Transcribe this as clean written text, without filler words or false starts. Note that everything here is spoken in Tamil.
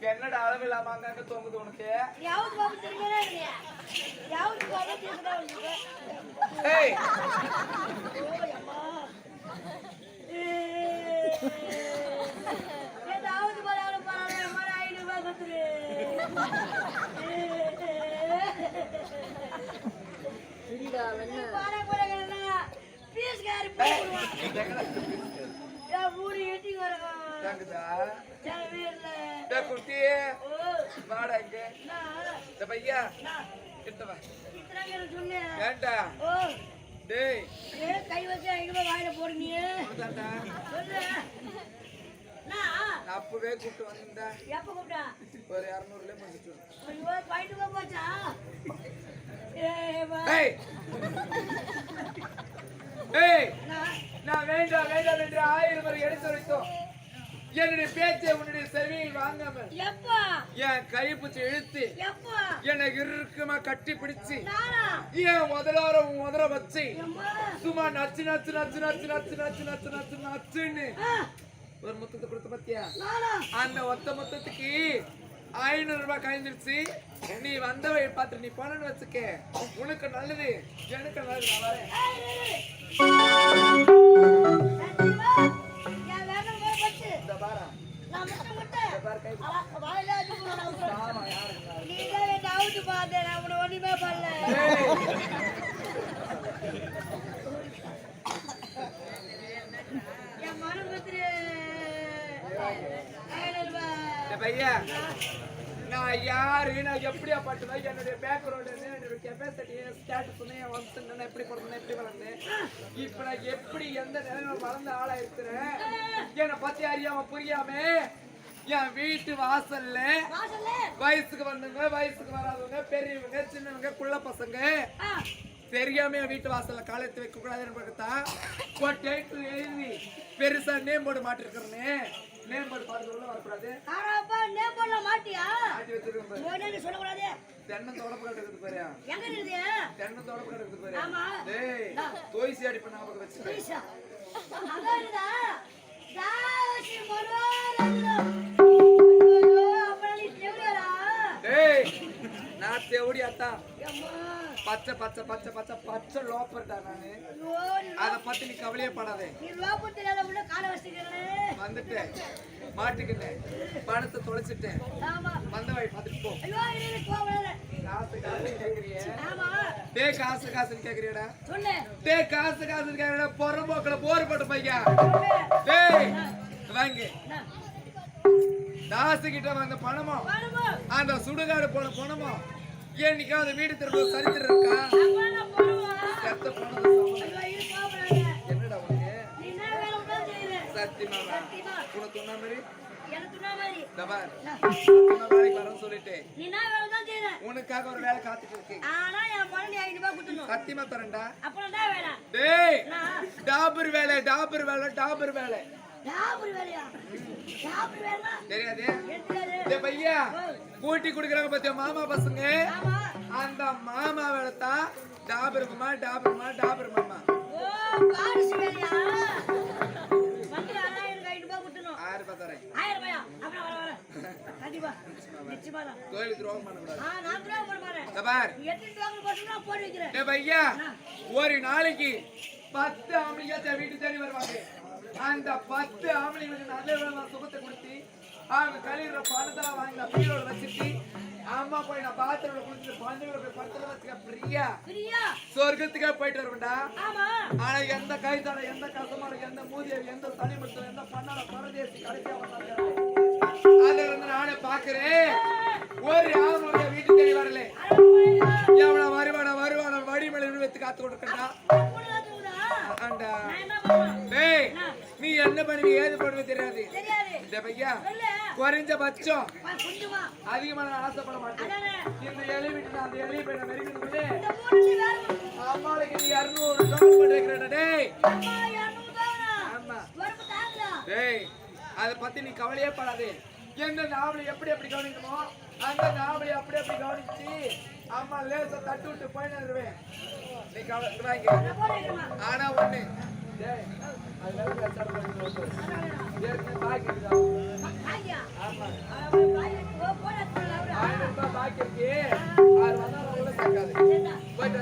என்னடா அளவில்லாம அங்க தொங்குது உனக்கு குட்டி வாடா இங்க இந்த பையா கிட்டவா ஏண்டா டேய் கை வச்சு 500 ரூபாய் வாயில போடுங்க நான் அப்பவே கூப்பிட்டு வந்தேன் எப்ப கூப்பிட்டா ஒரு 200ல முடிச்சிட்டு ஐயோ போயிட்டு போச்சா ஏய் ஏய் நான் வேண்டாம் வேண்டாம் என்று 1000 முறை எடுத்து வைத்தோம் என்னுடைய பேச்சை உன்னுடைய செவியை வாங்காமல் என் கை பிடிச்சி இழுத்து என்னை இறுக்கமா கட்டி பிடிச்சு என் முதல வச்சு சும்மா நச்சு நச்சு நச்சு நச்சு நச்சு நச்சு நச்சு நச்சு நச்சுன்னு ஒரு முத்தத்தை கொடுத்த பத்தியா அந்த ஒத்த மொத்தத்துக்கு 500 ரூபாய் கழிஞ்சிருச்சு நீ வந்தவை பார்த்து நீ போனன்னு வச்சுக்க உனக்கு நல்லது எனக்கு நல்லது நான் வரேன் பையா நான் யாரு நான் எப்படியா பட்டுவேன் என்னுடைய பேக்ரவுண்ட் என்னுடைய கெப்பாசிட்டி ஸ்டேட்டஸ் என் வம்சம் நான் எப்படி பிறந்தேன் எப்படி வளர்ந்தேன் இப்ப நான் எப்படி எந்த நிலையில வளர்ந்த ஆளா இருக்கிறேன் என்னை பத்தி அறியாம புரியாம என் வீட்டு வாசல்ல வயசுக்கு வந்தவங்க வயசுக்கு வராதவங்க பெரியவங்க சின்னவங்க குள்ள பசங்க தெரியாம என் வீட்டு வாசல்ல காலத்து வைக்க கூடாதுன்னு எழுதி பெருசா நேம் போர்டு மாட்டிருக்கிறேன்னு நேம் போர்டு பார்த்து வரக்கூடாது தென்னம் தொடப்பு இருக்குது பாரு தென்னம் தொடப்பு இருக்குது பாரு தோய்சி அடிப்ப ஞாபகம் வச்சு நான் தேவடியாத்தா பச்சை பச்சை பச்சை பச்சை பச்சை லோப்பர்டா நானு அத பத்தி நீ கவலையே படாதே வந்துட்டேன் மாட்டிக்கிட்டேன் பணத்தை தொலைச்சிட்டேன் வந்த வழி பார்த்துட்டு போ காசு காசு கேக்குறிய காசு காசுன்னு கேக்குறியடா காசு காசுன்னு கேக்குறா பொறம்போக்கில போர் போட்டு பையா வாங்க தாசு கிட்ட வந்த பணமோ அந்த சுடுகாடு போன பணமோ என்னைக்காவது வீடு திரும்ப சரித்திரம் இருக்கா செத்த பணம் என்னடா உனக்கு சத்தியமா உனக்கு சொன்ன மாதிரி உனக்காக ஒரு வேலை காத்துட்டு இருக்கு சத்தியமா தரேன்டா டேய் டாபர் வேலை டாபர் வேலை டாபர் வேலை தெரியாது பையா கூட்டி குடுக்கறாங்க பத்தியா மாமா பசங்க அந்த மாமா வேலைத்தான் டாபருமா டாபருமா டாபர் மாமா ஒரு நாளைக்கு 10 ஆம்பளைங்க வீட்டு தேடி வருவாங்க அந்த 10 ஆம்பளைங்களுக்கு நல்ல சுகத்தை கொடுத்து அவங்க கழிவுற பணத்தை வாங்கி நான் பீரோட வச்சுட்டு அம்மா போய் நான் பாத்ரூம்ல குளிச்சுட்டு பந்தங்கள போய் படத்துல வச்சுக்க பிரியா சொர்க்கத்துக்கே போயிட்டு வருவேன்டா ஆனா எந்த கைதாட எந்த கசமாட எந்த மூதியர் எந்த தனிமத்தம் எந்த பண்ணாட பரதேசி கடைசியா வந்தாங்க அதுல இருந்து நானே பாக்குறேன் ஒரு ஆம்பளைங்க வீட்டு தேடி வரல எவ்வளவு வருவான வடிமலை வைத்து காத்து கொடுக்கண்டா நீ என்ன பண்ணுவீ ஏது பண்ணுவ தெரியாது இந்த பையா குறைஞ்ச பட்சம் அதிகமான ஆசைப்பட மாட்டேன் இந்த எலி விட்டு அந்த எலி போய் நான் மெருகிட்டு அம்மாளுக்கு நீ 200 டவுன் பண்ணிருக்கிறேன் டேய் ஆமா டேய் அதை பத்தி நீ கவலையே படாதே எந்த நாவலை எப்படி எப்படி கவனிக்கணுமோ அந்த நாவலை அப்படி அப்படி கவனிச்சு அம்மா லேசா தட்டு விட்டு போயிடுவேன் நீ ஆனா ஒண்ணு பாக்கி இருக்கு போயிட்டு